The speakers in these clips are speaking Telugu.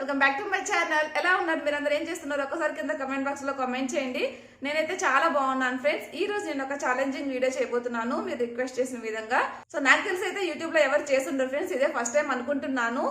Welcome back to my channel. ఎలా ఉన్నారు మీరందరూ, ఏం చేస్తున్నారు? ఒకసారి కింద కమెంట్ బాక్స్ లో కామెంట్ చేయండి. నేనైతే చాలా బాగున్నాను ఫ్రెండ్స్. ఈ రోజు నేను ఒక ఛాలెంజింగ్ వీడియో చేయబోతున్నాను మీరు రిక్వెస్ట్ చేసిన విధంగా. సో నాకు తెలిసి అయితే యూట్యూబ్ లో ఎవరు చేస్తుండ్రు ఫ్రెండ్స్, ఇదే ఫస్ట్ టైం అనుకుంటున్నాను.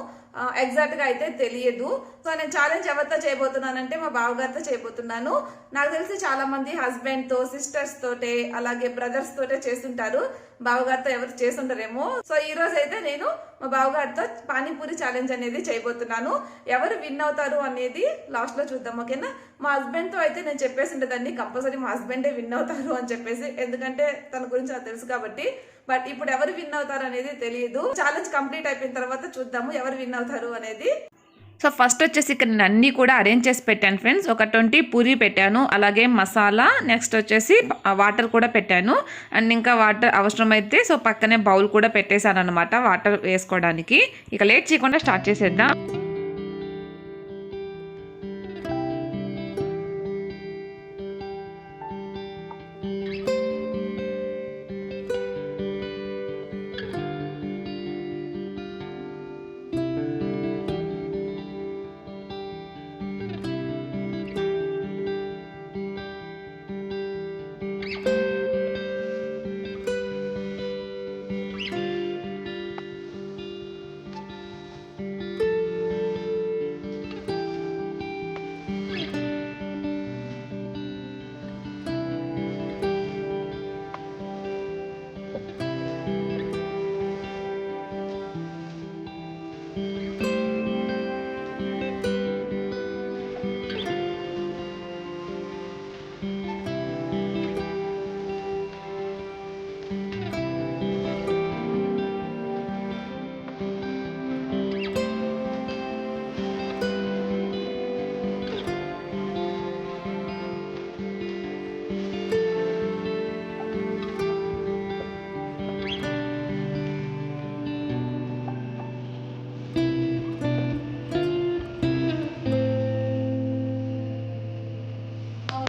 ఎగ్జాక్ట్ గా అయితే తెలియదు. సో నేను ఛాలెంజ్ ఎవరితో చేయబోతున్నానంటే మా బావగారితో చేయబోతున్నాను. నాకు తెలిసి చాలా మంది హస్బెండ్ తో, సిస్టర్స్ తోటే, అలాగే బ్రదర్స్ తోటే చేస్తుంటారు. బావగారితో ఎవరు చేస్తుంటారేమో. సో ఈ రోజు అయితే నేను మా బావగారితో పానీపూరి ఛాలెంజ్ అనేది చేయబోతున్నాను. ఎవరు విన్ అవుతారు అనేది లాస్ట్ లో చూద్దాం, ఓకేనా? మా హస్బెండ్ తో అయితే నేను చెప్పేసి ఉండదండి, కంపల్సరీ మా హస్బెండే విన్ అవుతారు అని చెప్పేసి, ఎందుకంటే తన గురించి నాకు తెలుసు కాబట్టి. బట్ ఇప్పుడు ఎవరు విన్ అవుతారు అనేది తెలియదు. ఛాలెంజ్ కంప్లీట్ అయిపోయిన తర్వాత చూద్దాము ఎవరు విన్ అవుతారు అనేది. సో ఫస్ట్ వచ్చేసి ఇక్కడ నేను అన్నీ కూడా అరేంజ్ చేసి పెట్టాను ఫ్రెండ్స్. ఒక 20 పూరి పెట్టాను, అలాగే మసాలా, నెక్స్ట్ వచ్చేసి వాటర్ కూడా పెట్టాను. అండ్ ఇంకా వాటర్ అవసరమైతే సో పక్కనే బౌల్ కూడా పెట్టేశాను అనమాట వాటర్ వేసుకోవడానికి. ఇక లేట్ చేయకుండా స్టార్ట్ చేసేద్దాం.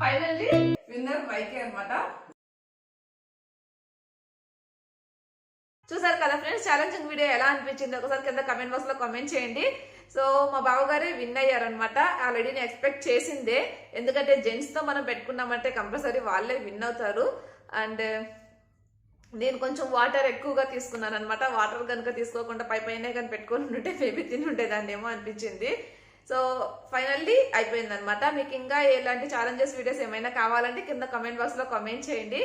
ఫైనల్లీ విన్నర్ మైకే అన్నమాట. చూసారు కదా ఫ్రెండ్స్, ఛాలెంజింగ్ వీడియో ఎలా అనిపించింది ఒకసారి కింద కమెంట్ బాక్స్ లో కామెంట్ చేయండి. సో మా బావగారే విన్ అయ్యారనమాట. ఆల్రెడీ నేను ఎక్స్పెక్ట్ చేసిందే, ఎందుకంటే జెంట్స్ తో మనం పెట్టుకున్నామంటే కంపల్సరీ వాళ్ళే విన్ అవుతారు. అండ్ నేను కొంచెం వాటర్ ఎక్కువగా తీసుకున్నాను అనమాట. వాటర్ కనుక తీసుకోకుండా పైనే కానీ పెట్టుకొని ఉంటే మేబీ తిని ఉండేదాన్నేమో అనిపించింది. సో ఫైనల్లీ అయిపోయింది అనమాట. మీకు ఇంకా ఎలాంటి ఛాలెంజెస్ వీడియోస్ ఏమైనా కావాలంటే కింద కమెంట్ బాక్స్ లో కామెంట్ చేయండి.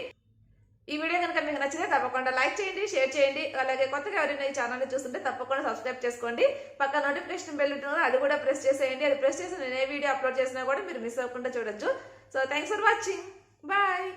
ఈ వీడియో కనుక మీకు నచ్చితే తప్పకుండా లైక్ చేయండి, షేర్ చేయండి. అలాగే కొత్తగా ఎవరైనా ఈ ఛానల్ చూస్తుంటే తప్పకుండా సబ్స్క్రైబ్ చేసుకోండి. పక్క నోటిఫికేషన్ బెల్ ఉంటుంది, అది కూడా ప్రెస్ చేసేయండి. అది ప్రెస్ చేసి నేను ఏ వీడియో అప్లోడ్ చేసినా కూడా మీరు మిస్ అవ్వకుండా చూడొచ్చు. So thanks for watching, bye.